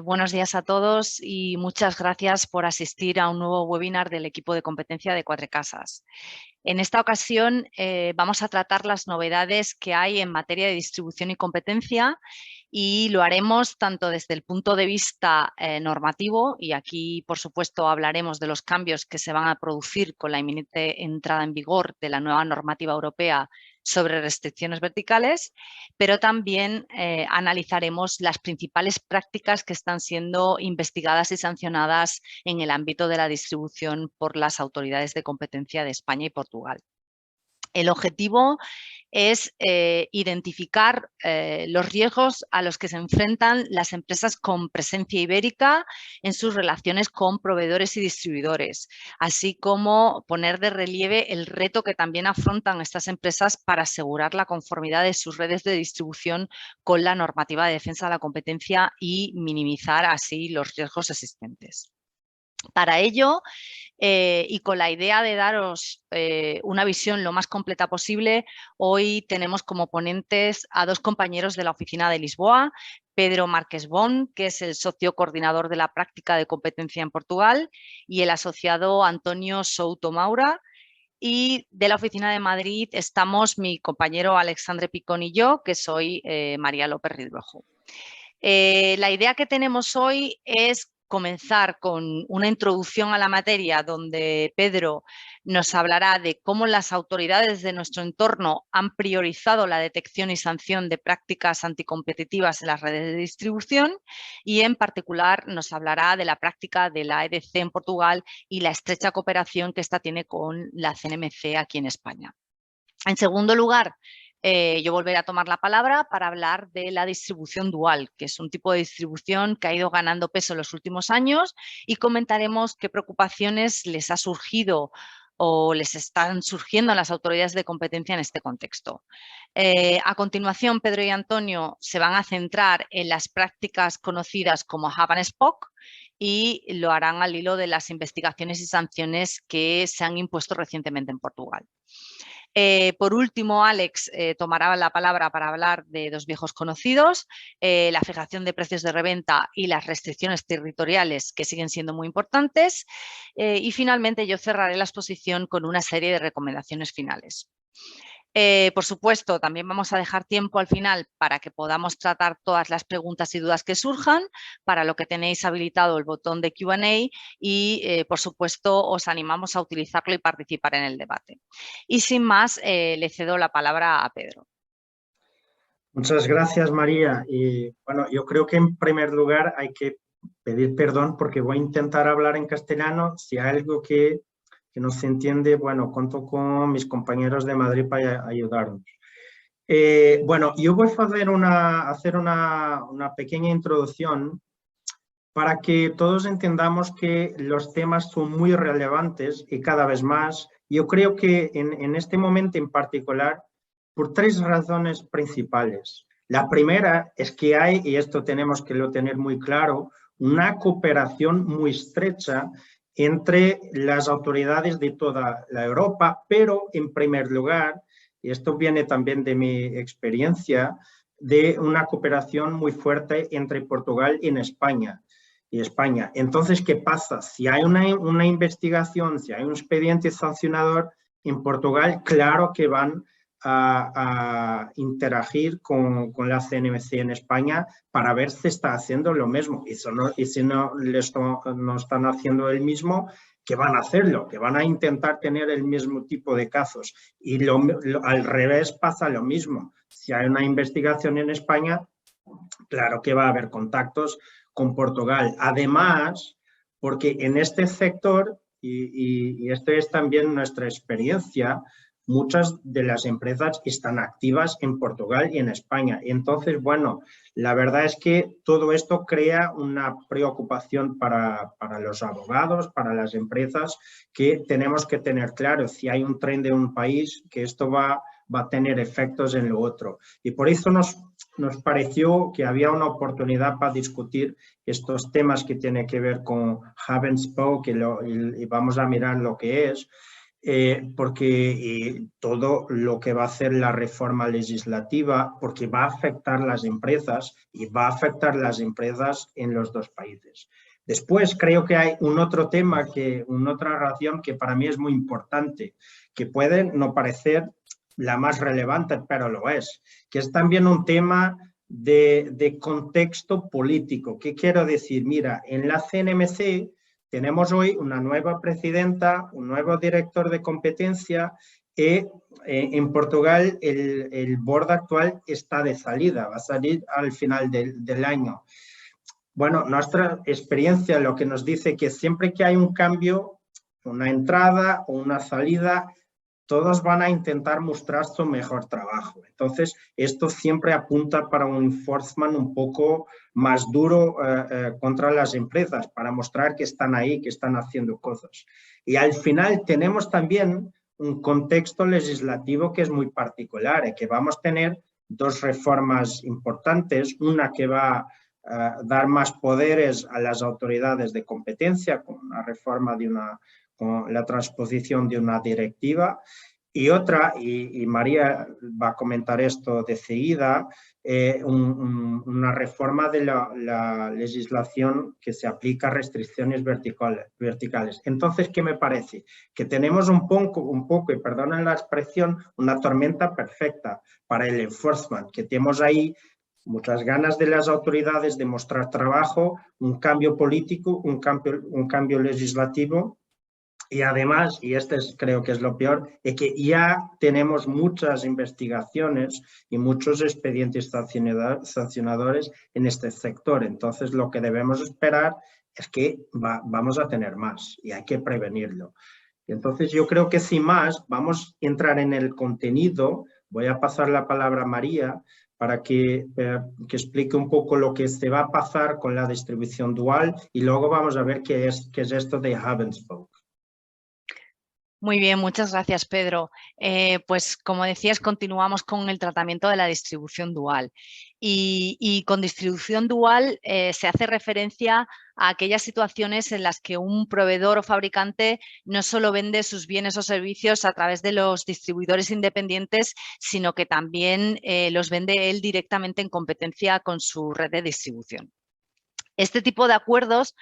Buenos días a todos y muchas gracias por asistir a un nuevo webinar del equipo de competencia de Cuatrecasas. En esta ocasión vamos a tratar las novedades que hay en materia de distribución y competencia y lo haremos tanto desde el punto de vista normativo, y aquí por supuesto hablaremos de los cambios que se van a producir con la inminente entrada en vigor de la nueva normativa europea sobre restricciones verticales, pero también analizaremos las principales prácticas que están siendo investigadas y sancionadas en el ámbito de la distribución por las autoridades de competencia de España y Portugal. El objetivo es identificar los riesgos a los que se enfrentan las empresas con presencia ibérica en sus relaciones con proveedores y distribuidores, así como poner de relieve el reto que también afrontan estas empresas para asegurar la conformidad de sus redes de distribución con la normativa de defensa de la competencia y minimizar así los riesgos existentes. Para ello, y con la idea de daros una visión lo más completa posible, hoy tenemos como ponentes a dos compañeros de la oficina de Lisboa, Pedro Márquez Bon, que es el socio coordinador de la práctica de competencia en Portugal, y el asociado Antonio Souto Maura. Y de la oficina de Madrid estamos mi compañero Alexandre Picón y yo, que soy María López Ridrojo. La idea que tenemos hoy es comenzar con una introducción a la materia donde Pedro nos hablará de cómo las autoridades de nuestro entorno han priorizado la detección y sanción de prácticas anticompetitivas en las redes de distribución, y en particular nos hablará de la práctica de la EDC en Portugal y la estrecha cooperación que esta tiene con la CNMC aquí en España. En segundo lugar, yo volveré a tomar la palabra para hablar de la distribución dual, que es un tipo de distribución que ha ido ganando peso en los últimos años, y comentaremos qué preocupaciones les ha surgido o les están surgiendo a las autoridades de competencia en este contexto. A continuación, Pedro y Antonio se van a centrar en las prácticas conocidas como Hub and Spoke y lo harán al hilo de las investigaciones y sanciones que se han impuesto recientemente en Portugal. Por último, Alex tomará la palabra para hablar de dos viejos conocidos, la fijación de precios de reventa y las restricciones territoriales, que siguen siendo muy importantes. Y finalmente yo cerraré la exposición con una serie de recomendaciones finales. Por supuesto, también vamos a dejar tiempo al final para que podamos tratar todas las preguntas y dudas que surjan, para lo que tenéis habilitado el botón de Q&A y, por supuesto, os animamos a utilizarlo y participar en el debate. Y sin más, le cedo la palabra a Pedro. Muchas gracias, María. Y bueno, yo creo que en primer lugar hay que pedir perdón porque voy a intentar hablar en castellano. Si hay algo que no se entiende, bueno, cuento con mis compañeros de Madrid para ayudarnos. Bueno, yo voy a hacer una pequeña introducción para que todos entendamos que los temas son muy relevantes y cada vez más. Yo creo que en este momento en particular, por tres razones principales. La primera es que hay, y esto tenemos que lo tener muy claro, una cooperación muy estrecha entre las autoridades de toda la Europa, pero en primer lugar, y esto viene también de mi experiencia, de una cooperación muy fuerte entre Portugal y España. Entonces, ¿qué pasa? Si hay una investigación, si hay un expediente sancionador en Portugal, claro que van a interagir con la CNMC en España para ver si está haciendo lo mismo. Y si no están haciendo el mismo, que van a hacerlo, que van a intentar tener el mismo tipo de casos. Y al revés pasa lo mismo. Si hay una investigación en España, claro que va a haber contactos con Portugal. Además, porque en este sector, y esto es también nuestra experiencia, muchas de las empresas están activas en Portugal y en España. Entonces, bueno, la verdad es que todo esto crea una preocupación para los abogados, para las empresas, que tenemos que tener claro si hay un tren de un país, que esto va a tener efectos en lo otro. Y por eso nos pareció que había una oportunidad para discutir estos temas que tienen que ver con Hub and Spoke y vamos a mirar lo que es. porque todo lo que va a hacer la reforma legislativa, porque va a afectar las empresas y va a afectar las empresas en los dos países. Después creo que hay un otro tema, una otra razón que para mí es muy importante, que puede no parecer la más relevante, pero lo es, que es también un tema de contexto político. ¿Qué quiero decir? Mira, en la CNMC tenemos hoy una nueva presidenta, un nuevo director de competencia y en Portugal el board actual está de salida, va a salir al final del año. Bueno, nuestra experiencia lo que nos dice que siempre que hay un cambio, una entrada o una salida, todos van a intentar mostrar su mejor trabajo. Entonces, esto siempre apunta para un enforcement un poco más duro contra las empresas, para mostrar que están ahí, que están haciendo cosas. Y al final tenemos también un contexto legislativo que es muy particular y que vamos a tener dos reformas importantes, una que va a dar más poderes a las autoridades de competencia con una reforma con la transposición de una directiva, y otra, y María va a comentar esto de seguida, una reforma de la legislación que se aplica a restricciones verticales. Entonces, ¿qué me parece? Que tenemos un poco, y perdonen la expresión, una tormenta perfecta para el enforcement, que tenemos ahí muchas ganas de las autoridades de mostrar trabajo, un cambio político, un cambio legislativo. Y además, y creo que es lo peor, es que ya tenemos muchas investigaciones y muchos expedientes sancionadores en este sector. Entonces, lo que debemos esperar es que vamos a tener más y hay que prevenirlo. Entonces, yo creo que sin más, vamos a entrar en el contenido. Voy a pasar la palabra a María para que explique un poco lo que se va a pasar con la distribución dual y luego vamos a ver qué es esto de Hub and Spoke. Muy bien, muchas gracias, Pedro. Pues como decías, continuamos con el tratamiento de la distribución dual. Y con distribución dual se hace referencia a aquellas situaciones en las que un proveedor o fabricante no solo vende sus bienes o servicios a través de los distribuidores independientes, sino que también los vende él directamente en competencia con su red de distribución. Este tipo de acuerdos,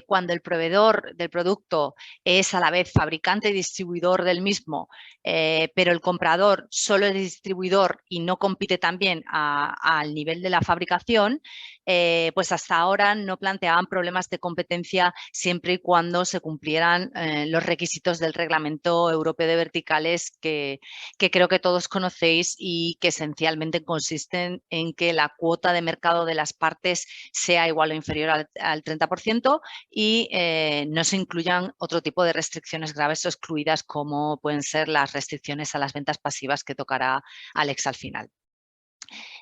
cuando el proveedor del producto es a la vez fabricante y distribuidor del mismo, pero el comprador solo es distribuidor y no compite también al nivel de la fabricación, pues hasta ahora no planteaban problemas de competencia siempre y cuando se cumplieran los requisitos del Reglamento Europeo de Verticales que creo que todos conocéis y que esencialmente consisten en que la cuota de mercado de las partes sea igual o inferior al 30% y no se incluyan otro tipo de restricciones graves o excluidas como pueden ser las restricciones a las ventas pasivas que tocará Alex al final.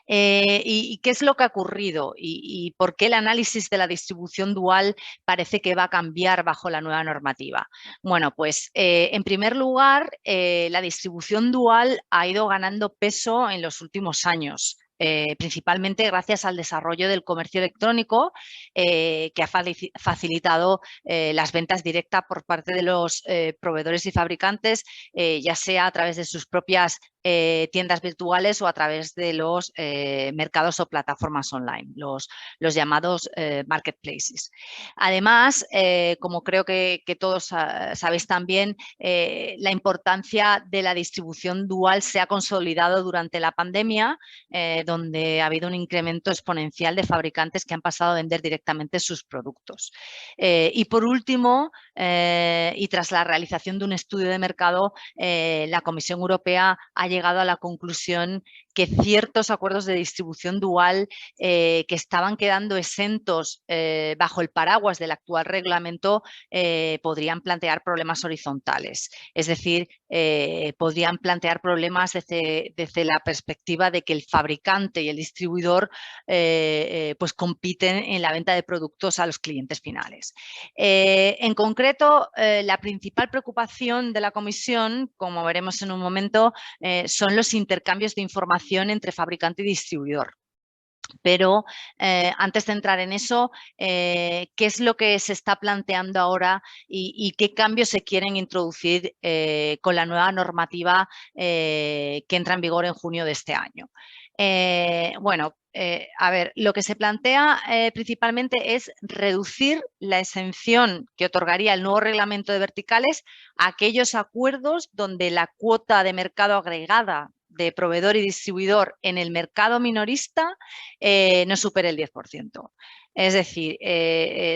¿Y qué es lo que ha ocurrido? ¿Y por qué el análisis de la distribución dual parece que va a cambiar bajo la nueva normativa? Bueno, pues en primer lugar, la distribución dual ha ido ganando peso en los últimos años. Principalmente gracias al desarrollo del comercio electrónico que ha facilitado las ventas directas por parte de los proveedores y fabricantes, ya sea a través de sus propias tiendas virtuales o a través de los mercados o plataformas online, los llamados marketplaces. Además, como creo que todos sabéis también, la importancia de la distribución dual se ha consolidado durante la pandemia, donde ha habido un incremento exponencial de fabricantes que han pasado a vender directamente sus productos. Y por último, y tras la realización de un estudio de mercado, la Comisión Europea ha llegado a la conclusión que ciertos acuerdos de distribución dual que estaban quedando exentos bajo el paraguas del actual reglamento podrían plantear problemas horizontales. Es decir, podrían plantear problemas desde la perspectiva de que el fabricante y el distribuidor pues compiten en la venta de productos a los clientes finales. En concreto, la principal preocupación de la Comisión, como veremos en un momento, son los intercambios de información entre fabricante y distribuidor. Pero antes de entrar en eso, ¿qué es lo que se está planteando ahora y qué cambios se quieren introducir con la nueva normativa que entra en vigor en junio de este año? A ver, lo que se plantea principalmente es reducir la exención que otorgaría el nuevo reglamento de verticales a aquellos acuerdos donde la cuota de mercado agregada de proveedor y distribuidor en el mercado minorista no supere el 10%. Es decir,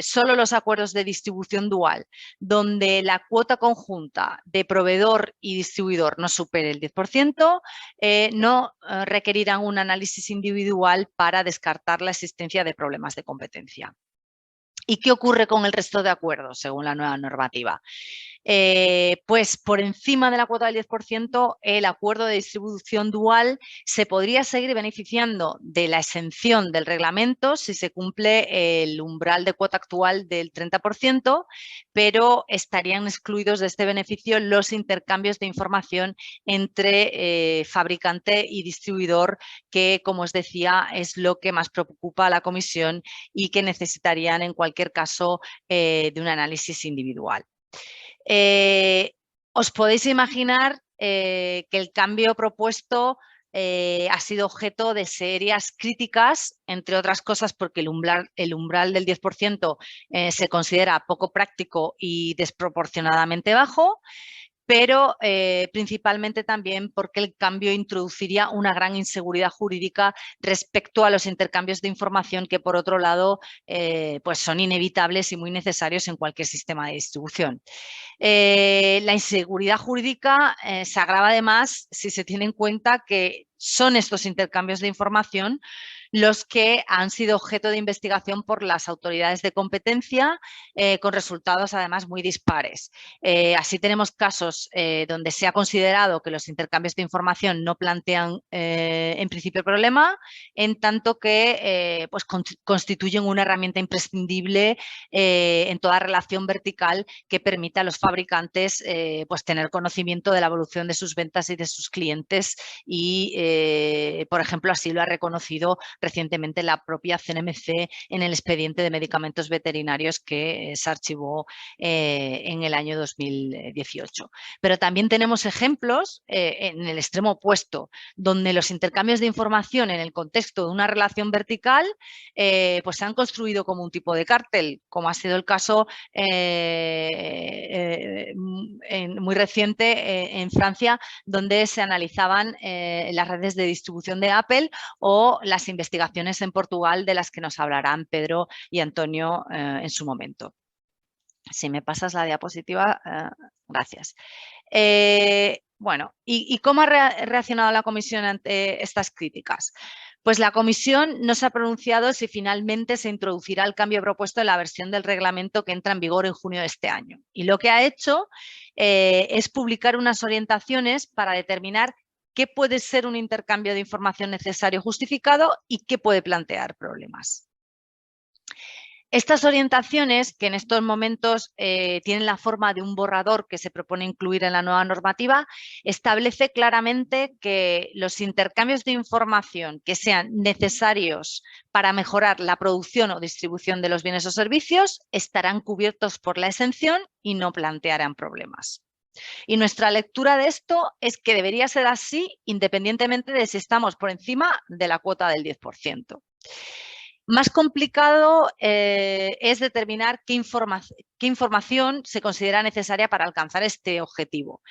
solo los acuerdos de distribución dual, donde la cuota conjunta de proveedor y distribuidor no supere el 10%, no requerirán un análisis individual para descartar la existencia de problemas de competencia. ¿Y qué ocurre con el resto de acuerdos según la nueva normativa? Pues por encima de la cuota del 10%, el acuerdo de distribución dual se podría seguir beneficiando de la exención del reglamento si se cumple el umbral de cuota actual del 30%, pero estarían excluidos de este beneficio los intercambios de información entre fabricante y distribuidor, que, como os decía, es lo que más preocupa a la Comisión y que necesitarían en cualquier caso de un análisis individual. Os podéis imaginar que el cambio propuesto ha sido objeto de serias críticas, entre otras cosas porque el umbral del 10% se considera poco práctico y desproporcionadamente bajo, pero principalmente también porque el cambio introduciría una gran inseguridad jurídica respecto a los intercambios de información que, por otro lado, pues son inevitables y muy necesarios en cualquier sistema de distribución. La inseguridad jurídica se agrava además si se tiene en cuenta que son estos intercambios de información los que han sido objeto de investigación por las autoridades de competencia con resultados además muy dispares. Así tenemos casos donde se ha considerado que los intercambios de información no plantean en principio problema, en tanto que pues constituyen una herramienta imprescindible en toda relación vertical que permita a los fabricantes pues tener conocimiento de la evolución de sus ventas y de sus clientes y, por ejemplo, así lo ha reconocido recientemente la propia CNMC en el expediente de medicamentos veterinarios que se archivó en el año 2018. Pero también tenemos ejemplos en el extremo opuesto, donde los intercambios de información en el contexto de una relación vertical pues se han construido como un tipo de cártel, como ha sido el caso muy reciente en Francia, donde se analizaban las redes de distribución de Apple o las investigaciones en Portugal de las que nos hablarán Pedro y Antonio en su momento. Si me pasas la diapositiva, gracias. Bueno, ¿y cómo ha reaccionado la Comisión ante estas críticas? Pues la Comisión no se ha pronunciado si finalmente se introducirá el cambio propuesto en la versión del reglamento que entra en vigor en junio de este año. Y lo que ha hecho es publicar unas orientaciones para determinar qué puede ser un intercambio de información necesario justificado y qué puede plantear problemas. Estas orientaciones, que en estos momentos tienen la forma de un borrador que se propone incluir en la nueva normativa, establece claramente que los intercambios de información que sean necesarios para mejorar la producción o distribución de los bienes o servicios estarán cubiertos por la exención y no plantearán problemas. Y nuestra lectura de esto es que debería ser así independientemente de si estamos por encima de la cuota del 10%. Más complicado es determinar qué información se considera necesaria para alcanzar este objetivo.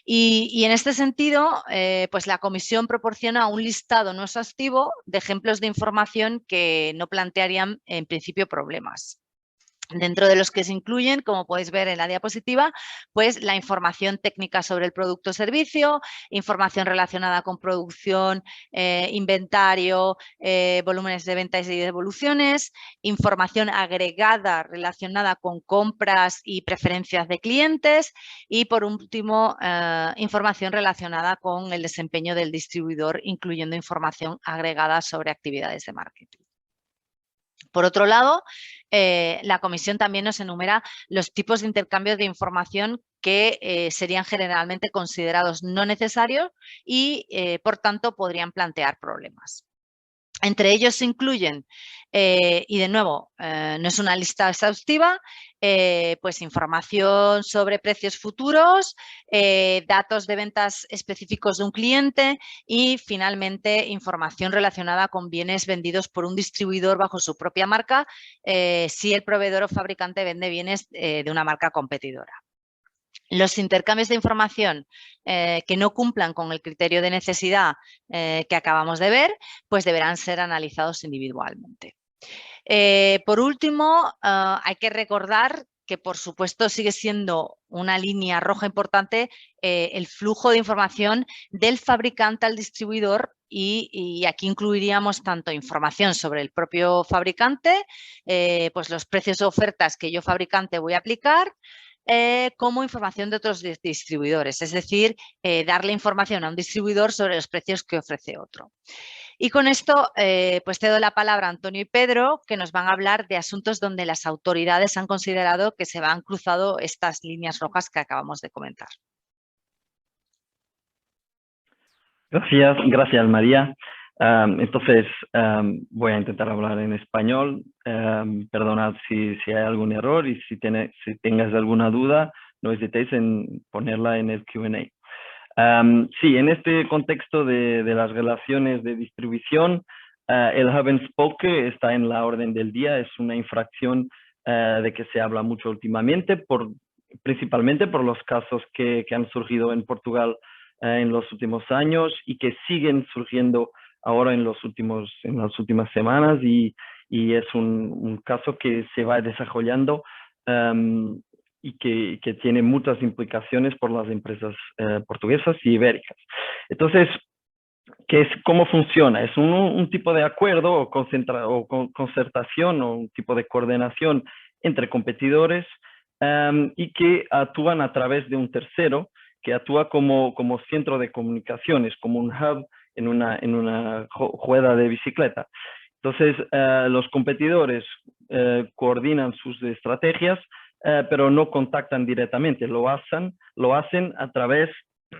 Y en este sentido, pues la Comisión proporciona un listado no exhaustivo de ejemplos de información que no plantearían en principio problemas. Dentro de los que se incluyen, como podéis ver en la diapositiva, pues la información técnica sobre el producto o servicio, información relacionada con producción, inventario, volúmenes de ventas y devoluciones, información agregada relacionada con compras y preferencias de clientes y, por último, información relacionada con el desempeño del distribuidor, incluyendo información agregada sobre actividades de marketing. Por otro lado, la Comisión también nos enumera los tipos de intercambios de información que serían generalmente considerados no necesarios y, por tanto, podrían plantear problemas. Entre ellos se incluyen, y de nuevo, no es una lista exhaustiva, pues información sobre precios futuros, datos de ventas específicos de un cliente y finalmente información relacionada con bienes vendidos por un distribuidor bajo su propia marca, si el proveedor o fabricante vende bienes de una marca competidora. Los intercambios de información que no cumplan con el criterio de necesidad que acabamos de ver, pues deberán ser analizados individualmente. Por último, hay que recordar que, por supuesto, sigue siendo una línea roja importante el flujo de información del fabricante al distribuidor y aquí incluiríamos tanto información sobre el propio fabricante, pues los precios o ofertas que yo fabricante voy a aplicar, como información de otros distribuidores, es decir, darle información a un distribuidor sobre los precios que ofrece otro. Y con esto, pues te doy la palabra a Antonio y Pedro, que nos van a hablar de asuntos donde las autoridades han considerado que se han cruzado estas líneas rojas que acabamos de comentar. Gracias María. Entonces, voy a intentar hablar en español. Perdonad si hay algún error y si tengas alguna duda, no hesitéis en ponerla en el Q&A. Sí, en este contexto de las relaciones de distribución, el hub and spoke está en la orden del día. Es una infracción de que se habla mucho últimamente, principalmente por los casos que han surgido en Portugal en los últimos años y que siguen surgiendo ahora en las últimas semanas, y es un caso que se va desarrollando y que tiene muchas implicaciones por las empresas portuguesas y ibéricas. Entonces, ¿cómo funciona? Es un tipo de acuerdo o concertación o un tipo de coordinación entre competidores y que actúan a través de un tercero que actúa como centro de comunicaciones, como un hub en una rueda de bicicleta. Entonces, los competidores coordinan sus estrategias, pero no contactan directamente, lo hacen a través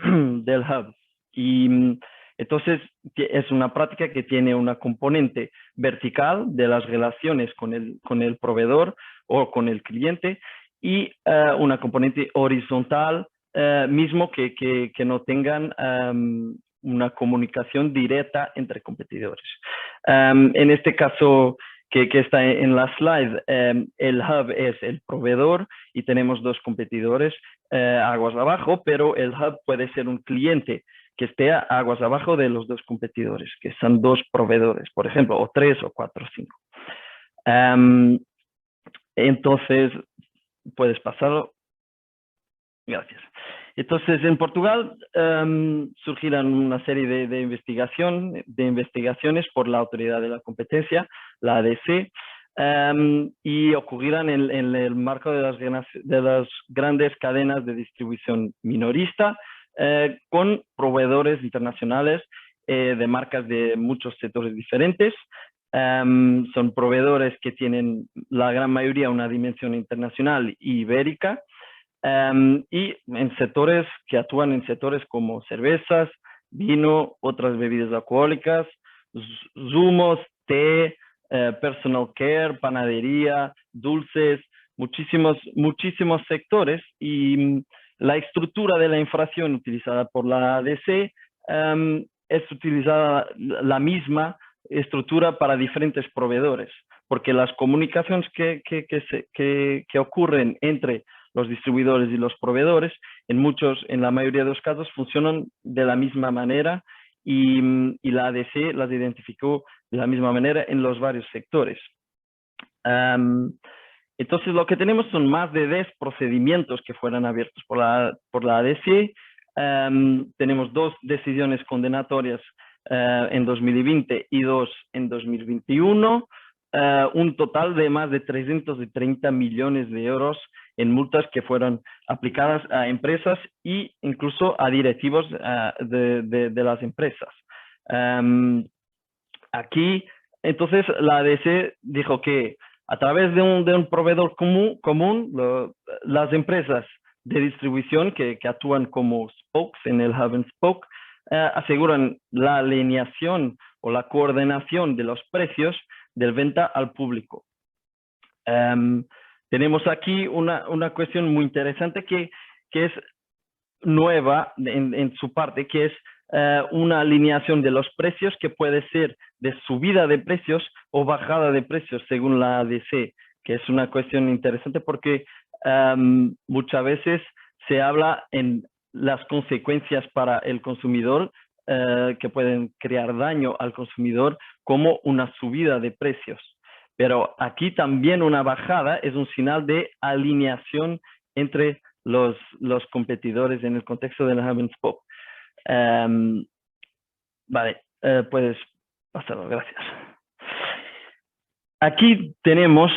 del hub. Y entonces es una práctica que tiene una componente vertical de las relaciones con el proveedor o con el cliente y una componente horizontal, mismo que no tengan una comunicación directa entre competidores. En este caso que está en la slide, el hub es el proveedor y tenemos dos competidores aguas abajo, pero el hub puede ser un cliente que esté aguas abajo de los dos competidores, que son dos proveedores, por ejemplo, o 3 o 4 o 5. Entonces, puedes pasarlo. Gracias. Entonces, en Portugal surgirán una serie de investigaciones por la Autoridad de la Competencia, la ADC, y ocurrirán en el marco de las grandes cadenas de distribución minorista con proveedores internacionales de marcas de muchos sectores diferentes. Son proveedores que tienen la gran mayoría una dimensión internacional y ibérica, y en sectores que actúan en sectores como cervezas, vino, otras bebidas alcohólicas, zumos, té, personal care, panadería, dulces, muchísimos sectores, y la estructura de la infracción utilizada por la ADC es utilizada la misma estructura para diferentes proveedores, porque las comunicaciones que ocurren entre los distribuidores y los proveedores, en la mayoría de los casos, funcionan de la misma manera y la ADC las identificó de la misma manera en los varios sectores. Entonces, lo que tenemos son más de 10 procedimientos que fueron abiertos por la ADC. Tenemos 2 decisiones condenatorias en 2020 y 2 en 2021. Un total de más de 330 millones de euros en multas que fueron aplicadas a empresas e incluso a directivos de las empresas. Aquí, entonces, la ADC dijo que a través de un proveedor común, las empresas de distribución que actúan como spokes en el hub and spoke aseguran la alineación o la coordinación de los precios de venta al público. Tenemos aquí una cuestión muy interesante que es nueva en su parte, que es una alineación de los precios que puede ser de subida de precios o bajada de precios según la ADC, que es una cuestión interesante porque muchas veces se habla en las consecuencias para el consumidor que pueden crear daño al consumidor como una subida de precios. Pero aquí también una bajada es un señal de alineación entre los competidores en el contexto de la hub and spoke. Vale, puedes pasarlo, gracias. Aquí tenemos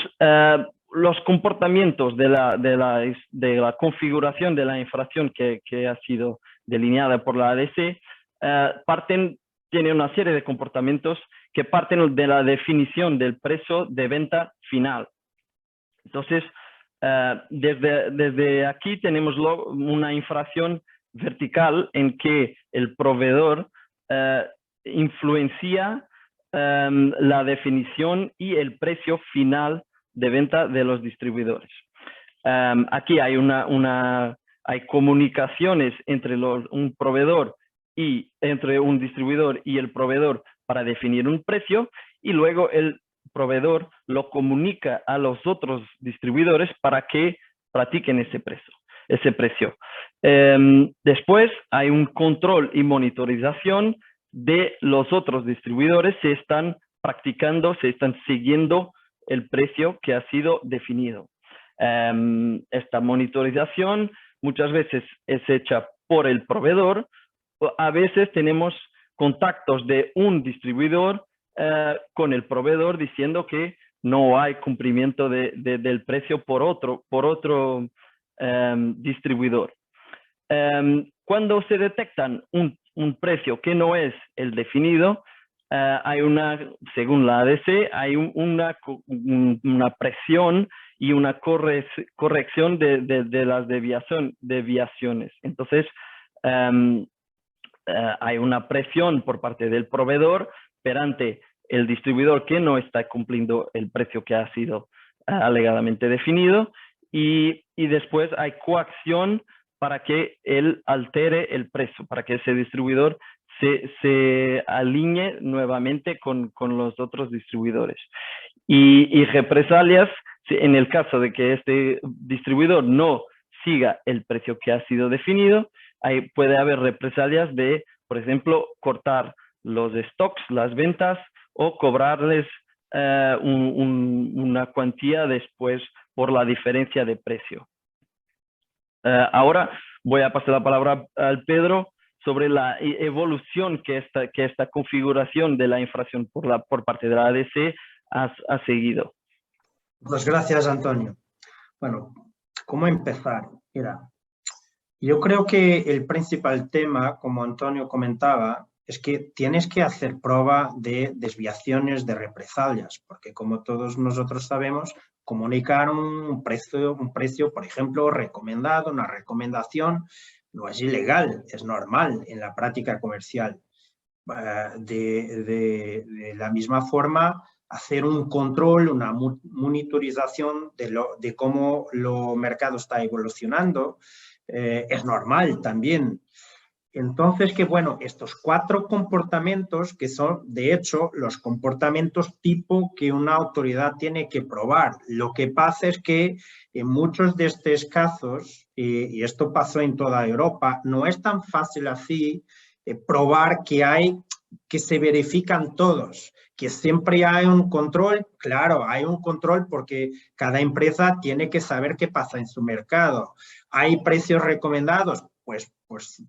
los comportamientos de la configuración de la infracción que ha sido delineada por la ADC. Tiene una serie de comportamientos que parten de la definición del precio de venta final. Entonces, desde aquí tenemos una infracción vertical en que el proveedor influencia la definición y el precio final de venta de los distribuidores. Aquí hay hay comunicaciones entre un proveedor y entre un distribuidor y el proveedor para definir un precio, y luego el proveedor lo comunica a los otros distribuidores para que practiquen ese precio. Después hay un control y monitorización de los otros distribuidores si están practicando, si están siguiendo el precio que ha sido definido. Esta monitorización muchas veces es hecha por el proveedor. A veces tenemos contactos de un distribuidor con el proveedor diciendo que no hay cumplimiento del precio por otro distribuidor. Cuando se detectan un precio que no es el definido, hay según la ADC, hay una presión y una corrección de las deviaciones. Entonces, hay una presión por parte del proveedor perante el distribuidor que no está cumpliendo el precio que ha sido alegadamente definido, y después hay coacción para que él altere el precio, para que ese distribuidor se alinee nuevamente con los otros distribuidores. Y represalias en el caso de que este distribuidor no siga el precio que ha sido definido. Puede haber represalias de, por ejemplo, cortar los stocks, las ventas, o cobrarles una cuantía después por la diferencia de precio. Ahora voy a pasar la palabra al Pedro sobre la evolución que esta configuración de la infracción por parte de la ADC ha seguido. Pues gracias, Antonio. Bueno, ¿cómo empezar? Mira, yo creo que el principal tema, como Antonio comentaba, es que tienes que hacer prueba de desviaciones, de represalias, porque como todos nosotros sabemos, comunicar un precio, por ejemplo, recomendado, una recomendación, no es ilegal, es normal en la práctica comercial. De la misma forma, hacer un control, una monitorización de cómo el mercado está evolucionando, es normal también. Entonces, que bueno, estos 4 comportamientos que son, de hecho, los comportamientos tipo que una autoridad tiene que probar. Lo que pasa es que en muchos de estos casos, y esto pasó en toda Europa, no es tan fácil así probar que se verifican todos, que siempre hay un control. Claro, hay un control porque cada empresa tiene que saber qué pasa en su mercado. ¿Hay precios recomendados? Pues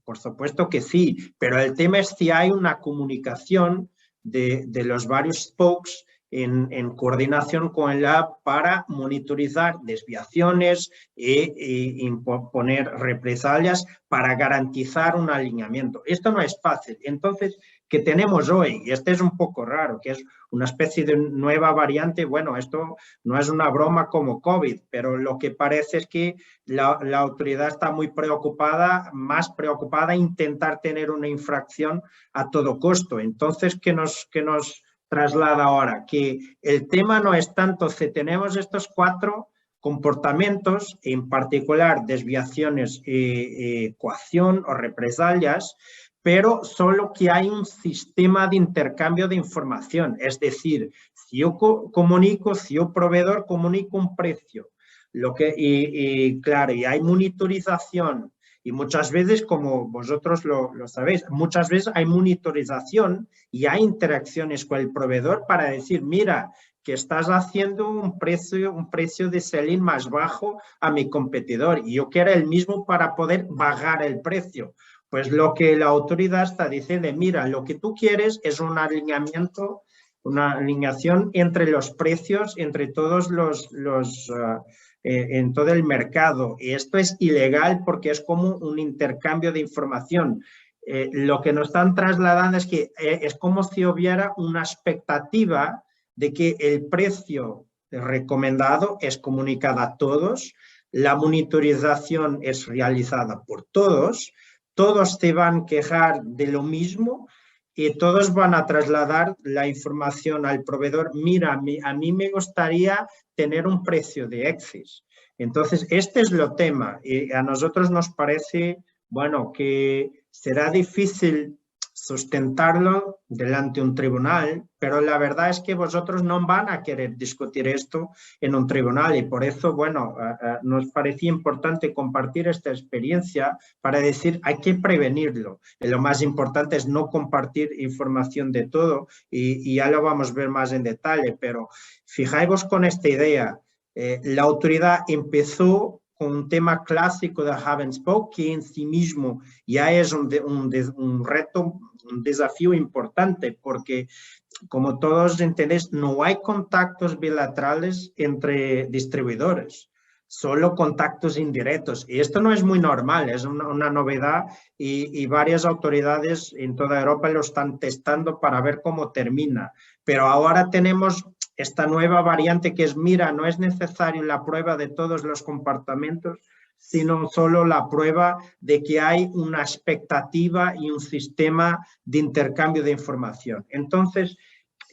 por supuesto que sí, pero el tema es si hay una comunicación de los varios spokes en coordinación con el hub para monitorizar desviaciones e imponer represalias para garantizar un alineamiento. Esto no es fácil. Entonces, que tenemos hoy. Y este es un poco raro, que es una especie de nueva variante. Bueno, esto no es una broma como COVID, pero lo que parece es que la autoridad está muy preocupada, más preocupada en intentar tener una infracción a todo costo. Entonces, ¿qué nos traslada ahora? Que el tema no es tanto si tenemos estos 4 comportamientos, en particular desviaciones, coacción o represalias, pero solo que hay un sistema de intercambio de información. Es decir, si yo si yo proveedor comunico un precio, claro, y hay monitorización, y muchas veces, como vosotros lo sabéis, muchas veces hay monitorización y hay interacciones con el proveedor para decir, mira, que estás haciendo un precio de selling más bajo a mi competidor y yo quiero el mismo para poder bajar el precio. Pues lo que la autoridad está diciendo, mira, lo que tú quieres es un alineamiento, una alineación entre los precios, entre todos en todo el mercado. Y esto es ilegal porque es como un intercambio de información. Lo que nos están trasladando es que es como si hubiera una expectativa de que el precio recomendado es comunicado a todos, la monitorización es realizada por todos se van a quejar de lo mismo y todos van a trasladar la información al proveedor. Mira, a mí me gustaría tener un precio de Exis. Entonces, este es el tema y a nosotros nos parece, bueno, que será difícil sustentarlo delante de un tribunal, pero la verdad es que vosotros no van a querer discutir esto en un tribunal y por eso, bueno, nos parecía importante compartir esta experiencia para decir hay que prevenirlo. Y lo más importante es no compartir información de todo y ya lo vamos a ver más en detalle, pero fijaos con esta idea, la autoridad empezó con un tema clásico de Hub and Spoke, que en sí mismo ya es un reto, un desafío importante, porque como todos entendéis, no hay contactos bilaterales entre distribuidores, solo contactos indirectos. Y esto no es muy normal, es una novedad y varias autoridades en toda Europa lo están testando para ver cómo termina. Pero ahora tenemos esta nueva variante que es, mira, no es necesario la prueba de todos los comportamientos, sino solo la prueba de que hay una expectativa y un sistema de intercambio de información. Entonces,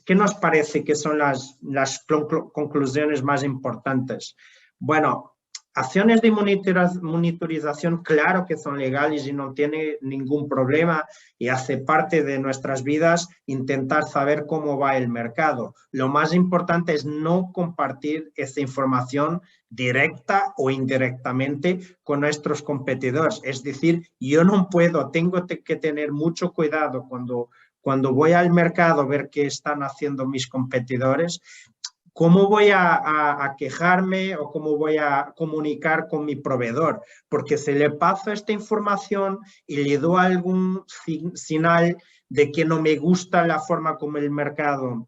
¿qué nos parece que son las conclusiones más importantes? Bueno, acciones de monitorización, claro que son legales y no tiene ningún problema y hace parte de nuestras vidas intentar saber cómo va el mercado. Lo más importante es no compartir esa información directa o indirectamente con nuestros competidores. Es decir, yo no puedo, tengo que tener mucho cuidado cuando voy al mercado a ver qué están haciendo mis competidores. ¿Cómo voy a quejarme o cómo voy a comunicar con mi proveedor? Porque si le paso esta información y le doy algún señal de que no me gusta la forma como el mercado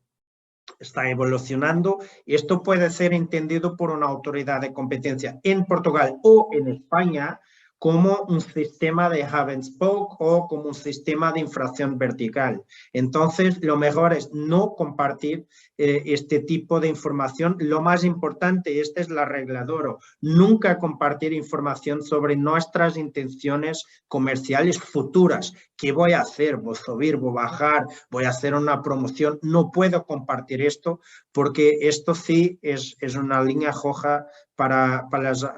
está evolucionando, esto puede ser entendido por una autoridad de competencia en Portugal o en España como un sistema de hub and spoke o como un sistema de infracción vertical. Entonces, lo mejor es no compartir este tipo de información. Lo más importante, esta es la regla de oro, nunca compartir información sobre nuestras intenciones comerciales futuras. ¿Qué voy a hacer? ¿Voy a subir? ¿Voy a bajar? ¿Voy a hacer una promoción? No puedo compartir esto porque esto sí es una línea roja para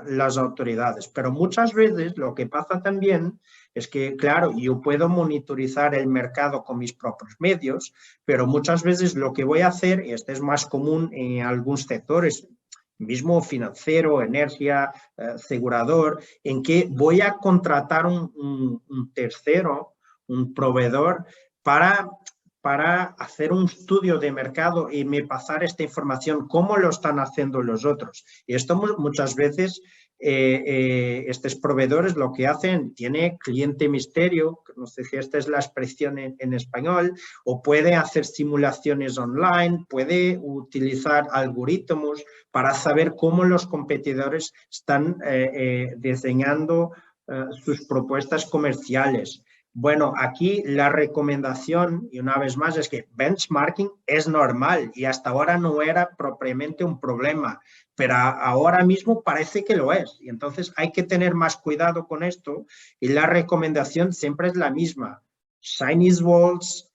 las autoridades. Pero muchas veces lo que pasa también es que, claro, yo puedo monitorizar el mercado con mis propios medios, pero muchas veces lo que voy a hacer, y esto es más común en algunos sectores, mismo financiero, energía, asegurador, en que voy a contratar un tercero, un proveedor, para hacer un estudio de mercado y me pasar esta información, cómo lo están haciendo los otros. Y esto muchas veces, estos proveedores lo que hacen, tiene cliente misterio, no sé si esta es la expresión en español, o puede hacer simulaciones online, puede utilizar algoritmos para saber cómo los competidores están diseñando sus propuestas comerciales. Bueno, aquí la recomendación, y una vez más, es que benchmarking es normal y hasta ahora no era propiamente un problema, pero ahora mismo parece que lo es. Y entonces hay que tener más cuidado con esto y la recomendación siempre es la misma. Chinese walls,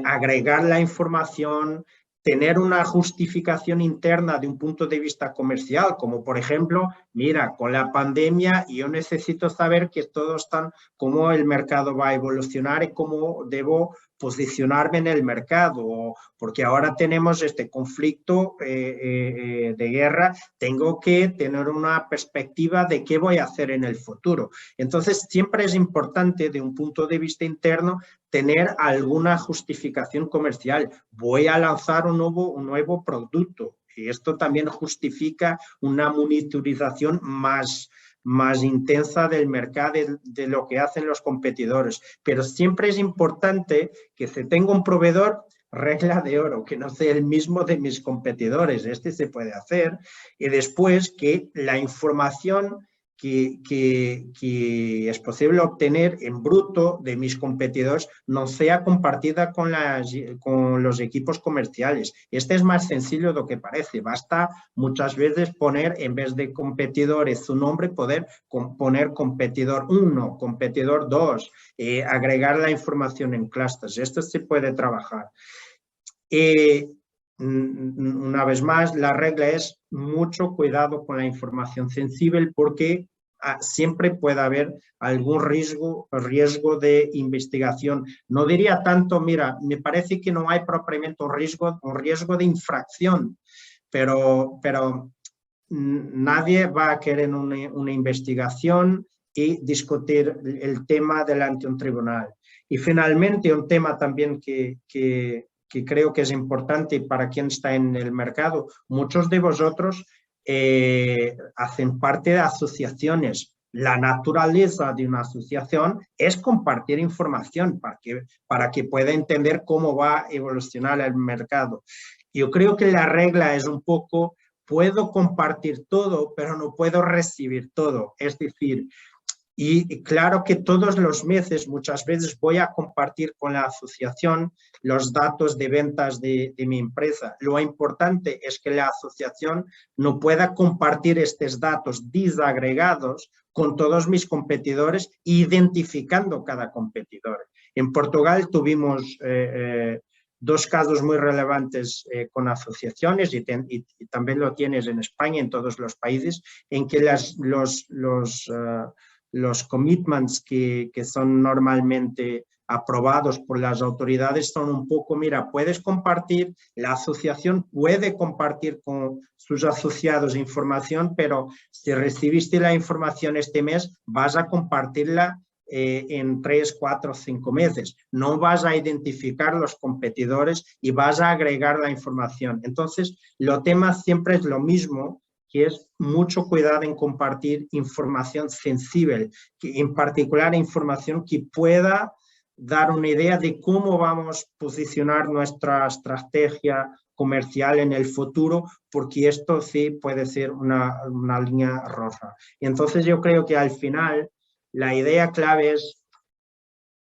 agregar la información, tener una justificación interna de un punto de vista comercial, como por ejemplo, mira, con la pandemia yo necesito saber que todos están, cómo el mercado va a evolucionar y cómo debo posicionarme en el mercado, porque ahora tenemos este conflicto de guerra, tengo que tener una perspectiva de qué voy a hacer en el futuro. Entonces, siempre es importante, de un punto de vista interno, tener alguna justificación comercial. Voy a lanzar un nuevo producto y esto también justifica una monitorización más intensa del mercado, de lo que hacen los competidores. Pero siempre es importante que se tenga un proveedor, regla de oro, que no sea el mismo de mis competidores. Este se puede hacer. Y después que la información que es posible obtener en bruto de mis competidores no sea compartida con los equipos comerciales. Este es más sencillo de lo que parece. Basta muchas veces poner, en vez de competidores, su nombre, poder poner competidor 1, competidor 2, agregar la información en clusters. Esto se puede trabajar. Una vez más, la regla es mucho cuidado con la información sensible porque siempre puede haber algún riesgo de investigación. No diría tanto, mira, me parece que no hay propiamente un riesgo de infracción, pero nadie va a querer una investigación y discutir el tema delante de un tribunal. Y finalmente, un tema también que creo que es importante para quien está en el mercado. Muchos de vosotros hacen parte de asociaciones. La naturaleza de una asociación es compartir información para que pueda entender cómo va a evolucionar el mercado. Yo creo que la regla es un poco, puedo compartir todo, pero no puedo recibir todo. Es decir, y claro que todos los meses, muchas veces voy a compartir con la asociación los datos de ventas de mi empresa. Lo importante es que la asociación no pueda compartir estos datos desagregados con todos mis competidores, identificando cada competidor. En Portugal tuvimos dos casos muy relevantes con asociaciones y también lo tienes en España, en todos los países, en que los commitments que son normalmente aprobados por las autoridades son un poco, mira, puedes compartir, la asociación puede compartir con sus asociados información, pero si recibiste la información este mes, vas a compartirla en 3, 4, 5 meses. No vas a identificar los competidores y vas a agregar la información. Entonces, lo tema siempre es lo mismo, que es mucho cuidado en compartir información sensible, en particular información que pueda dar una idea de cómo vamos a posicionar nuestra estrategia comercial en el futuro, porque esto sí puede ser una línea roja. Y entonces yo creo que al final la idea clave es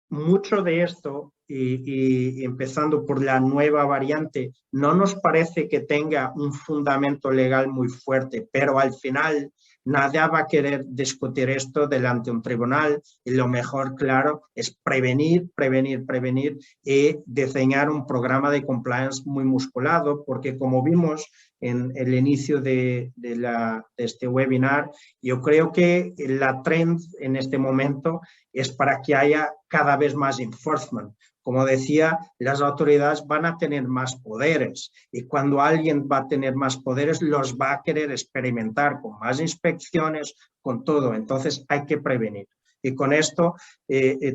mucho de esto, y empezando por la nueva variante, no nos parece que tenga un fundamento legal muy fuerte, pero al final nadie va a querer discutir esto delante de un tribunal y lo mejor, claro, es prevenir y diseñar un programa de compliance muy musculado, porque como vimos en el inicio de este webinar, yo creo que la trend en este momento es para que haya cada vez más enforcement. Como decía, las autoridades van a tener más poderes y cuando alguien va a tener más poderes los va a querer experimentar con más inspecciones, con todo. Entonces hay que prevenir. Y con esto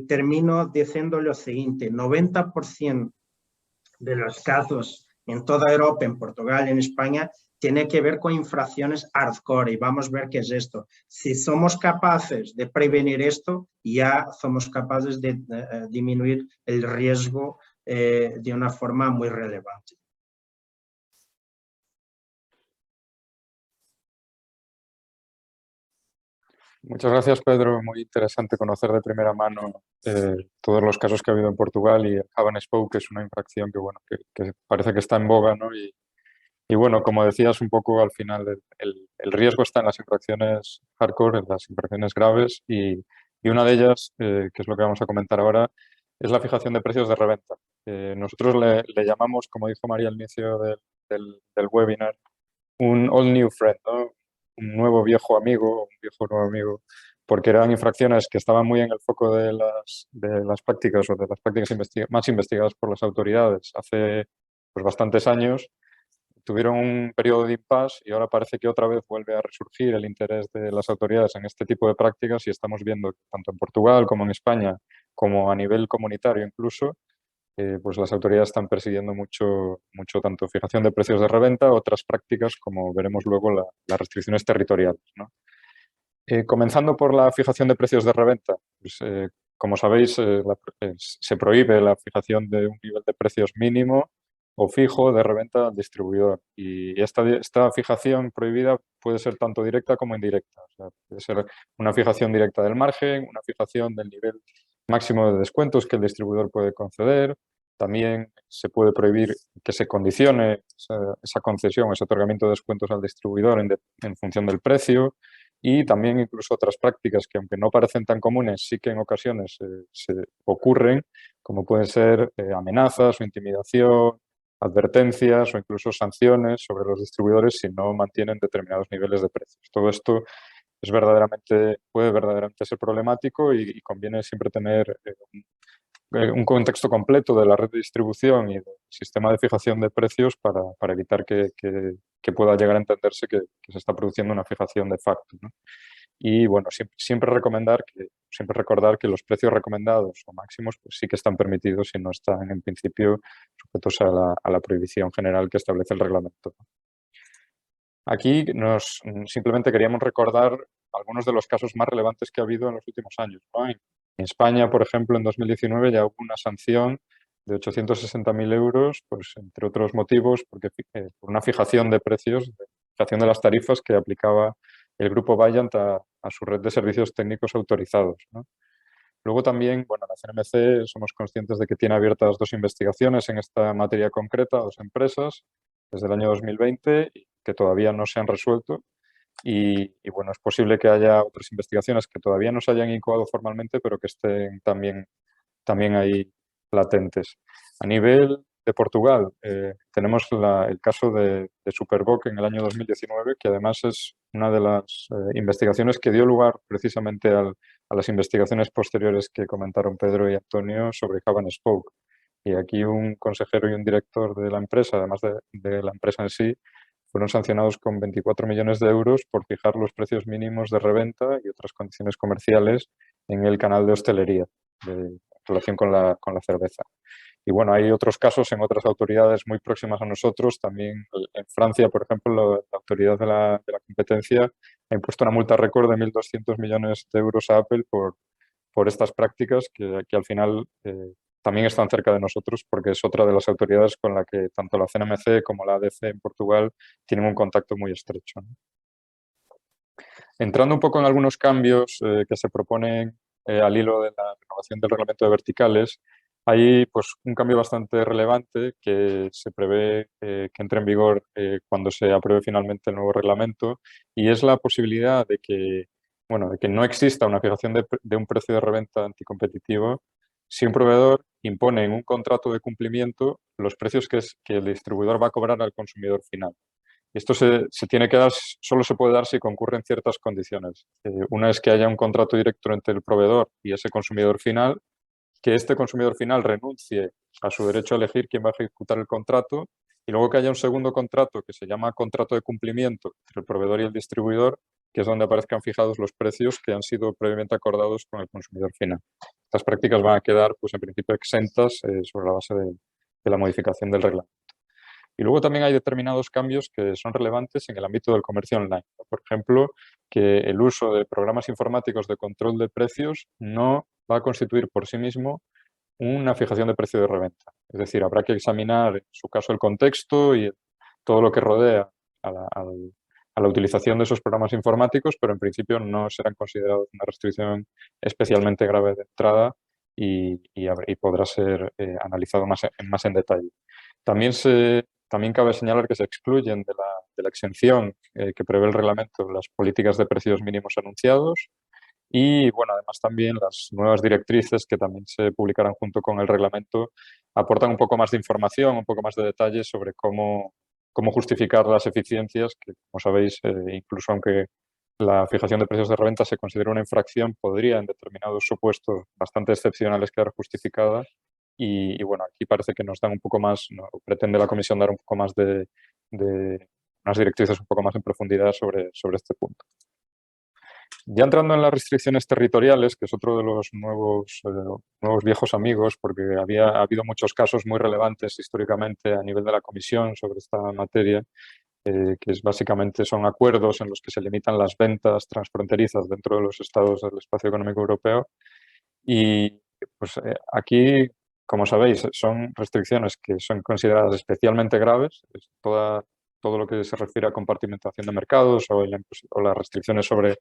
termino diciendo lo siguiente, 90% de los casos en toda Europa, en Portugal, en España, tiene que ver con infracciones hardcore y vamos a ver qué es esto. Si somos capaces de prevenir esto, ya somos capaces de disminuir el riesgo de una forma muy relevante. Muchas gracias, Pedro. Muy interesante conocer de primera mano todos los casos que ha habido en Portugal y el Hub and Spoke, que es una infracción que, bueno, que parece que está en boga, ¿no? Y bueno, como decías un poco al final, el riesgo está en las infracciones hardcore, en las infracciones graves y una de ellas, que es lo que vamos a comentar ahora, es la fijación de precios de reventa. Nosotros le llamamos, como dijo María al inicio del webinar, un all new friend, ¿no? Un nuevo viejo amigo, un viejo nuevo amigo, porque eran infracciones que estaban muy en el foco de las prácticas o de las prácticas más investigadas por las autoridades hace pues, bastantes años. Tuvieron un periodo de impasse y ahora parece que otra vez vuelve a resurgir el interés de las autoridades en este tipo de prácticas y estamos viendo que tanto en Portugal como en España, como a nivel comunitario incluso, pues las autoridades están persiguiendo mucho tanto fijación de precios de reventa, otras prácticas como veremos luego las restricciones territoriales, ¿no? Comenzando por la fijación de precios de reventa, pues, como sabéis, se prohíbe la fijación de un nivel de precios mínimo o fijo de reventa al distribuidor. Y esta fijación prohibida puede ser tanto directa como indirecta. O sea, puede ser una fijación directa del margen, una fijación del nivel máximo de descuentos que el distribuidor puede conceder. También se puede prohibir que se condicione esa concesión, ese otorgamiento de descuentos al distribuidor en función del precio. Y también incluso otras prácticas que, aunque no parecen tan comunes, sí que en ocasiones se ocurren, como pueden ser amenazas o intimidación, advertencias o incluso sanciones sobre los distribuidores si no mantienen determinados niveles de precios. Todo esto puede verdaderamente ser problemático y conviene siempre tener un contexto completo de la red de distribución y del sistema de fijación de precios para evitar que pueda llegar a entenderse que se está produciendo una fijación de facto, ¿no? Y bueno, siempre recordar que los precios recomendados o máximos pues sí que están permitidos y no están en principio sujetos a la prohibición general que establece el reglamento. Aquí simplemente queríamos recordar algunos de los casos más relevantes que ha habido en los últimos años, ¿no? En España, por ejemplo, en 2019 ya hubo una sanción de 860.000 euros, pues entre otros motivos, por una fijación de precios, fijación de las tarifas que aplicaba el grupo Vaillant a su red de servicios técnicos autorizados, ¿no? Luego también, bueno, la CNMC somos conscientes de que tiene abiertas 2 investigaciones en esta materia concreta, 2 empresas, desde el año 2020, que todavía no se han resuelto. Y bueno, es posible que haya otras investigaciones que todavía no se hayan incoado formalmente, pero que estén también ahí latentes. A nivel de Portugal, tenemos el caso de Superboc en el año 2019, que además es una de las investigaciones que dio lugar precisamente a las investigaciones posteriores que comentaron Pedro y Antonio sobre Hub and Spoke. Y aquí un consejero y un director de la empresa, además de la empresa en sí, fueron sancionados con 24 millones de euros por fijar los precios mínimos de reventa y otras condiciones comerciales en el canal de hostelería en relación con la cerveza. Y bueno, hay otros casos en otras autoridades muy próximas a nosotros. También en Francia, por ejemplo, la autoridad de la competencia ha impuesto una multa récord de 1.200 millones de euros a Apple por estas prácticas que al final también están cerca de nosotros porque es otra de las autoridades con la que tanto la CNMC como la ADC en Portugal tienen un contacto muy estrecho, ¿no? Entrando un poco en algunos cambios que se proponen al hilo de la renovación del reglamento de verticales, hay pues, un cambio bastante relevante que se prevé que entre en vigor cuando se apruebe finalmente el nuevo reglamento y es la posibilidad de que no exista una fijación de un precio de reventa anticompetitivo si un proveedor impone en un contrato de cumplimiento los precios que el distribuidor va a cobrar al consumidor final. Y esto se tiene que dar, solo se puede dar si concurren ciertas condiciones. Una es que haya un contrato directo entre el proveedor y ese consumidor final, que este consumidor final renuncie a su derecho a elegir quién va a ejecutar el contrato y luego que haya un segundo contrato que se llama contrato de cumplimiento entre el proveedor y el distribuidor, que es donde aparezcan fijados los precios que han sido previamente acordados con el consumidor final. Estas prácticas van a quedar, pues en principio, exentas sobre la base de la modificación del reglamento. Y luego también hay determinados cambios que son relevantes en el ámbito del comercio online. Por ejemplo, que el uso de programas informáticos de control de precios no va a constituir por sí mismo una fijación de precio de reventa. Es decir, habrá que examinar en su caso el contexto y todo lo que rodea a la utilización de esos programas informáticos, pero en principio no serán considerados una restricción especialmente grave de entrada y podrá ser analizado más en detalle. También cabe señalar que se excluyen de la exención que prevé el reglamento las políticas de precios mínimos anunciados y, bueno, además también las nuevas directrices que también se publicarán junto con el reglamento aportan un poco más de información, un poco más de detalle sobre cómo justificar las eficiencias, que, como sabéis, incluso aunque la fijación de precios de reventa se considera una infracción, podría en determinados supuestos bastante excepcionales quedar justificada. Y bueno, aquí parece que nos dan un poco más, ¿no? Pretende la Comisión dar un poco más de unas directrices un poco más en profundidad sobre este punto. Ya entrando en las restricciones territoriales, que es otro de los nuevos viejos amigos, porque ha habido muchos casos muy relevantes históricamente a nivel de la Comisión sobre esta materia, que básicamente son acuerdos en los que se limitan las ventas transfronterizas dentro de los estados del espacio económico europeo. Y pues aquí, como sabéis, son restricciones que son consideradas especialmente graves. Todo lo que se refiere a compartimentación de mercados o las restricciones sobre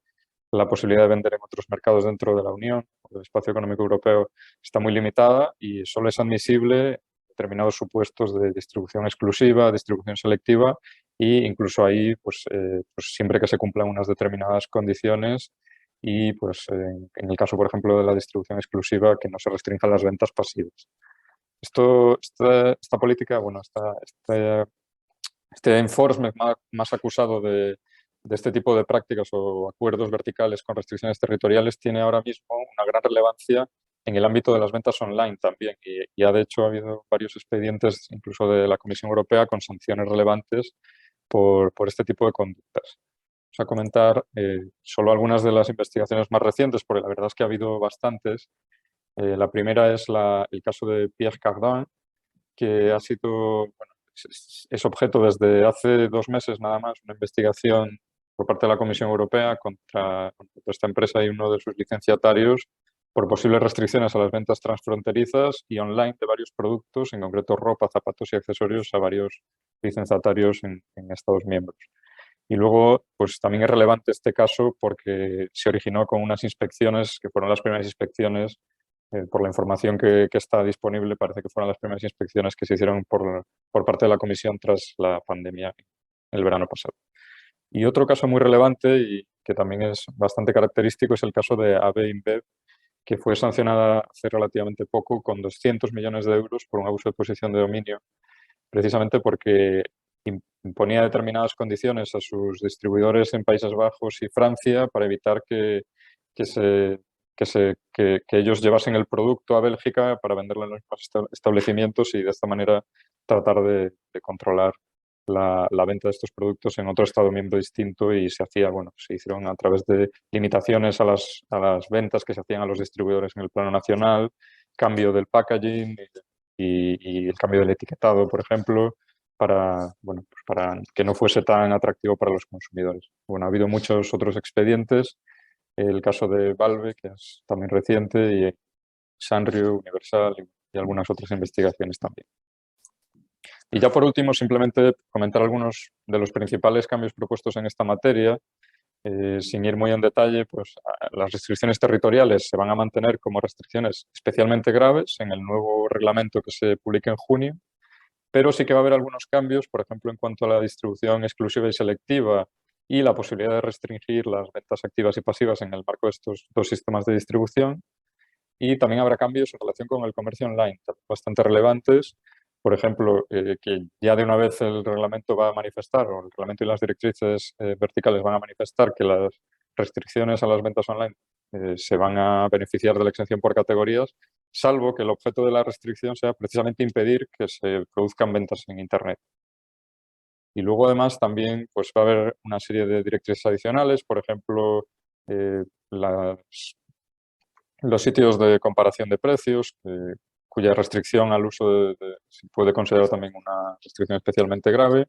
la posibilidad de vender en otros mercados dentro de la Unión o del espacio económico europeo está muy limitada y solo es admisible determinados supuestos de distribución exclusiva, distribución selectiva e incluso ahí, pues siempre que se cumplan unas determinadas condiciones y, pues, en el caso, por ejemplo, de la distribución exclusiva, que no se restrinjan las ventas pasivas. Esta política, bueno, este enforcement más acusado de este tipo de prácticas o acuerdos verticales con restricciones territoriales tiene ahora mismo una gran relevancia en el ámbito de las ventas online también y de hecho ha habido varios expedientes incluso de la Comisión Europea con sanciones relevantes por este tipo de conductas. Vamos a comentar solo algunas de las investigaciones más recientes, porque la verdad es que ha habido bastantes. La primera es el caso de Pierre Cardin, que ha sido, bueno, es objeto desde hace 2 meses nada más una investigación por parte de la Comisión Europea contra esta empresa y uno de sus licenciatarios por posibles restricciones a las ventas transfronterizas y online de varios productos, en concreto ropa, zapatos y accesorios a varios licenciatarios en Estados miembros. Y luego, pues también es relevante este caso porque se originó con unas inspecciones que fueron las primeras inspecciones, por la información que está disponible, parece que fueron las primeras inspecciones que se hicieron por parte de la Comisión tras la pandemia el verano pasado. Y otro caso muy relevante y que también es bastante característico es el caso de AB InBev, que fue sancionada hace relativamente poco con 200 millones de euros por un abuso de posición de dominio, precisamente porque imponía determinadas condiciones a sus distribuidores en Países Bajos y Francia para evitar que ellos llevasen el producto a Bélgica para venderlo en los establecimientos y de esta manera tratar de controlar la venta de estos productos en otro Estado miembro distinto y se hicieron a través de limitaciones a las ventas que se hacían a los distribuidores en el plano nacional, cambio del packaging y el cambio del etiquetado, por ejemplo, para que no fuese tan atractivo para los consumidores. Bueno, ha habido muchos otros expedientes, el caso de Valve, que es también reciente, y Sanrio, Universal y algunas otras investigaciones también. Y ya por último, simplemente comentar algunos de los principales cambios propuestos en esta materia. Sin ir muy en detalle, pues las restricciones territoriales se van a mantener como restricciones especialmente graves en el nuevo reglamento que se publique en junio, pero sí que va a haber algunos cambios, por ejemplo, en cuanto a la distribución exclusiva y selectiva y la posibilidad de restringir las ventas activas y pasivas en el marco de estos 2 sistemas de distribución. Y también habrá cambios en relación con el comercio online, bastante relevantes. Por ejemplo, que ya de una vez el reglamento va a manifestar, o el reglamento y las directrices verticales van a manifestar que las restricciones a las ventas online se van a beneficiar de la exención por categorías, salvo que el objeto de la restricción sea precisamente impedir que se produzcan ventas en Internet. Y luego, además, también pues, va a haber una serie de directrices adicionales, por ejemplo, los sitios de comparación de precios, cuya restricción al uso se puede considerar también una restricción especialmente grave.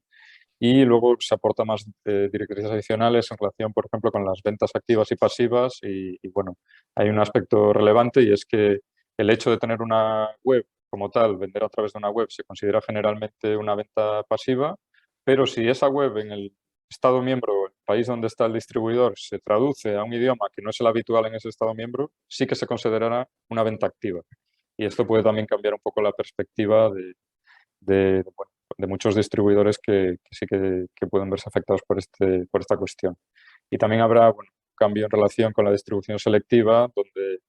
Y luego se aporta más directrices adicionales en relación, por ejemplo, con las ventas activas y pasivas. Y bueno, hay un aspecto relevante y es que el hecho de tener una web como tal, vender a través de una web, se considera generalmente una venta pasiva, pero si esa web en el Estado miembro, el país donde está el distribuidor se traduce a un idioma que no es el habitual en ese Estado miembro, sí que se considerará una venta activa. Y esto puede también cambiar un poco la perspectiva de muchos distribuidores que sí que pueden verse afectados por esta cuestión. Y también habrá un cambio en relación con la distribución selectiva, donde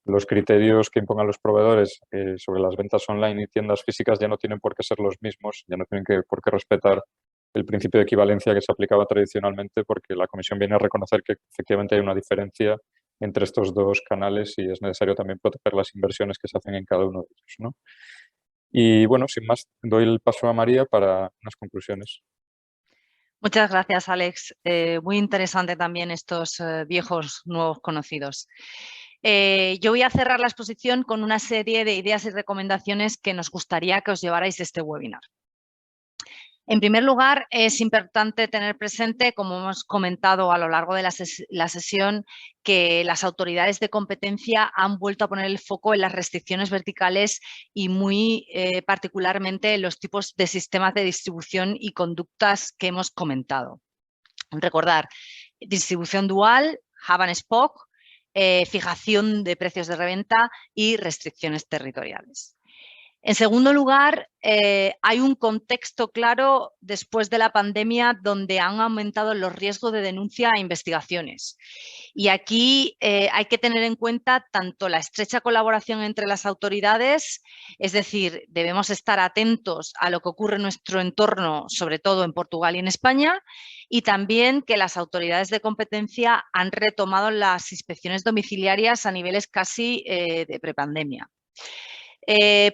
los criterios que impongan los proveedores sobre las ventas online y tiendas físicas ya no tienen por qué ser los mismos, ya no tienen por qué respetar el principio de equivalencia que se aplicaba tradicionalmente, porque la Comisión viene a reconocer que efectivamente hay una diferencia entre estos dos canales y es necesario también proteger las inversiones que se hacen en cada uno de ellos, ¿no? Y bueno, sin más, doy el paso a María para unas conclusiones. Muchas gracias, Alex. Muy interesante también estos viejos nuevos conocidos. Yo voy a cerrar la exposición con una serie de ideas y recomendaciones que nos gustaría que os llevarais de este webinar. En primer lugar, es importante tener presente, como hemos comentado a lo largo de la sesión, que las autoridades de competencia han vuelto a poner el foco en las restricciones verticales y muy particularmente en los tipos de sistemas de distribución y conductas que hemos comentado. Recordar, distribución dual, hub and spoke, fijación de precios de reventa y restricciones territoriales. En segundo lugar, hay un contexto claro después de la pandemia donde han aumentado los riesgos de denuncia e investigaciones. Y aquí hay que tener en cuenta tanto la estrecha colaboración entre las autoridades, es decir, debemos estar atentos a lo que ocurre en nuestro entorno, sobre todo en Portugal y en España, y también que las autoridades de competencia han retomado las inspecciones domiciliarias a niveles casi de prepandemia.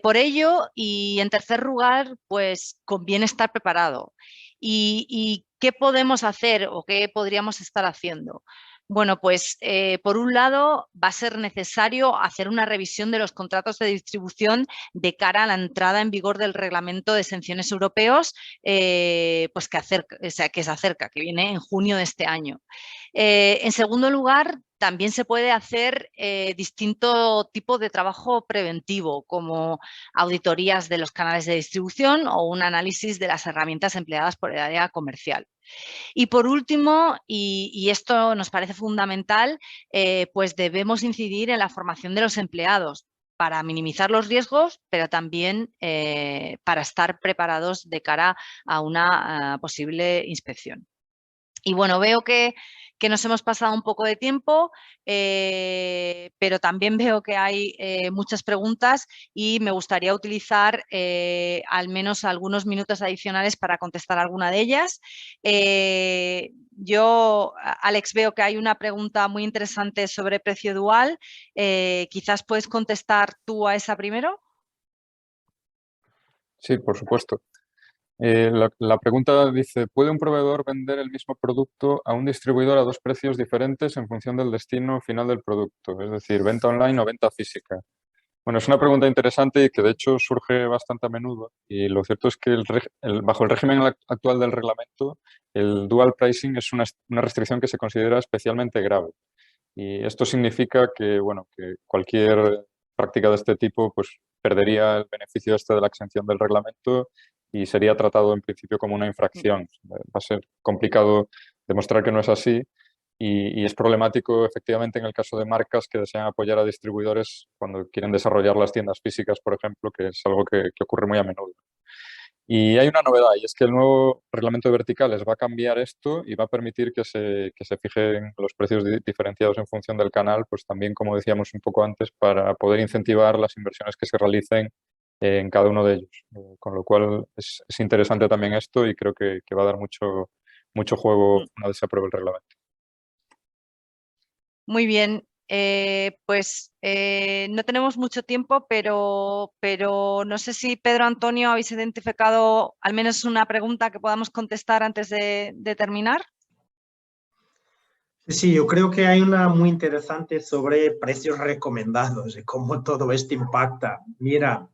Por ello, y en tercer lugar, pues conviene estar preparado. ¿Y qué podemos hacer o qué podríamos estar haciendo? Bueno, pues por un lado va a ser necesario hacer una revisión de los contratos de distribución de cara a la entrada en vigor del reglamento de exenciones europeos pues que se acerca, que viene en junio de este año. En segundo lugar, también se puede hacer distinto tipo de trabajo preventivo, como auditorías de los canales de distribución o un análisis de las herramientas empleadas por el área comercial. Y por último, y esto nos parece fundamental, pues debemos incidir en la formación de los empleados para minimizar los riesgos, pero también para estar preparados de cara a una posible inspección. Y bueno, veo que nos hemos pasado un poco de tiempo, pero también veo que hay muchas preguntas y me gustaría utilizar al menos algunos minutos adicionales para contestar alguna de ellas. Yo, Alex, veo que hay una pregunta muy interesante sobre precio dual. Quizás puedes contestar tú a esa primero. Sí, por supuesto. La pregunta dice, ¿puede un proveedor vender el mismo producto a un distribuidor a dos precios diferentes en función del destino final del producto? Es decir, venta online o venta física. Bueno, es una pregunta interesante y que de hecho surge bastante a menudo. Y lo cierto es que bajo el régimen actual del reglamento, el dual pricing es una restricción que se considera especialmente grave. Y esto significa que, bueno, que cualquier práctica de este tipo pues, perdería el beneficio de la exención del reglamento y sería tratado en principio como una infracción. Va a ser complicado demostrar que no es así y es problemático efectivamente en el caso de marcas que desean apoyar a distribuidores cuando quieren desarrollar las tiendas físicas, por ejemplo, que es algo que ocurre muy a menudo. Y hay una novedad y es que el nuevo reglamento de verticales va a cambiar esto y va a permitir que se fijen los precios diferenciados en función del canal, pues también, como decíamos un poco antes, para poder incentivar las inversiones que se realicen en cada uno de ellos. Con lo cual es interesante también esto y creo que va a dar mucho juego una vez se apruebe el reglamento. Muy bien. No tenemos mucho tiempo, pero no sé si Pedro Antonio habéis identificado al menos una pregunta que podamos contestar antes de terminar. Sí, yo creo que hay una muy interesante sobre precios recomendados y cómo todo esto impacta. Mira,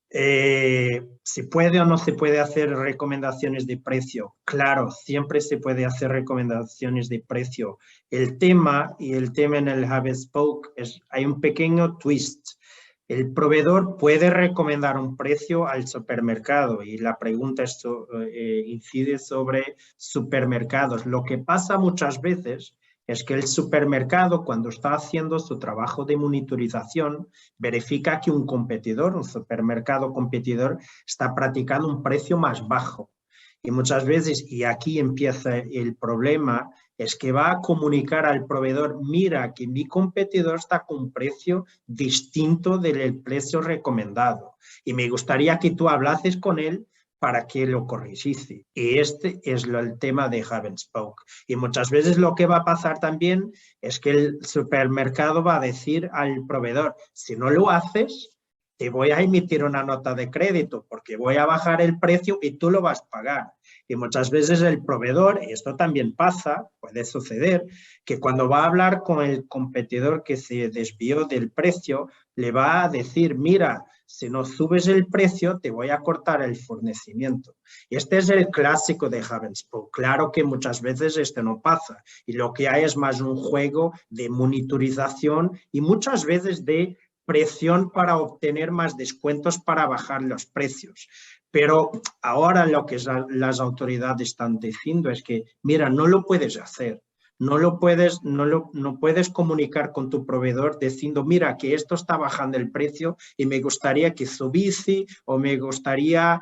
¿se puede o no se puede hacer recomendaciones de precio? Claro, siempre se puede hacer recomendaciones de precio. El tema en el Hub and Spoke hay un pequeño twist, El proveedor puede recomendar un precio al supermercado y la pregunta incide sobre supermercados. Lo que pasa muchas veces es que el supermercado, cuando está haciendo su trabajo de monitorización, verifica que un competidor, un supermercado competidor, está practicando un precio más bajo. Y muchas veces, y aquí empieza el problema, es que va a comunicar al proveedor, mira que mi competidor está con un precio distinto del precio recomendado y me gustaría que tú hablases con él para que lo corrigiese. Y este es el tema de Hub and Spoke. Y muchas veces lo que va a pasar también es que el supermercado va a decir al proveedor, si no lo haces, te voy a emitir una nota de crédito porque voy a bajar el precio y tú lo vas a pagar. Y muchas veces el proveedor, y esto también pasa, puede suceder, que cuando va a hablar con el competidor que se desvió del precio, le va a decir, mira, si no subes el precio, te voy a cortar el fornecimiento. Y este es el clásico de Hub and Spoke. Claro que muchas veces esto no pasa. Y lo que hay es más un juego de monitorización y muchas veces de presión para obtener más descuentos para bajar los precios. Pero ahora lo que las autoridades están diciendo es que, mira, no lo puedes hacer. No puedes comunicar con tu proveedor diciendo, mira, que esto está bajando el precio y me gustaría que subiese o me gustaría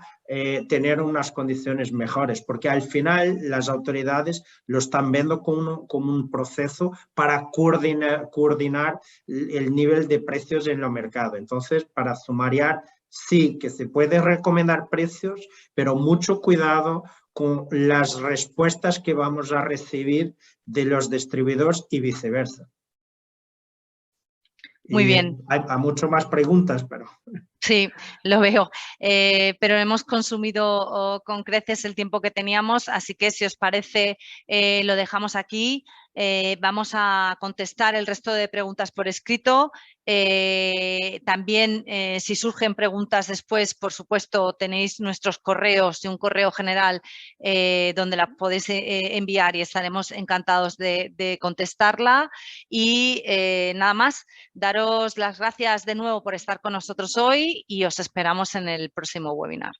tener unas condiciones mejores, porque al final las autoridades lo están viendo como un proceso para coordinar el nivel de precios en el mercado. Entonces, para sumariar, sí que se puede recomendar precios, pero mucho cuidado con las respuestas que vamos a recibir de los distribuidores y viceversa. Muy bien. Hay mucho más preguntas, pero... Sí, lo veo, pero hemos consumido con creces el tiempo que teníamos, así que si os parece lo dejamos aquí. Vamos a contestar el resto de preguntas por escrito. También, si surgen preguntas después, por supuesto, tenéis nuestros correos y un correo general donde la podéis enviar y estaremos encantados de contestarla. Y nada más, daros las gracias de nuevo por estar con nosotros hoy y os esperamos en el próximo webinar.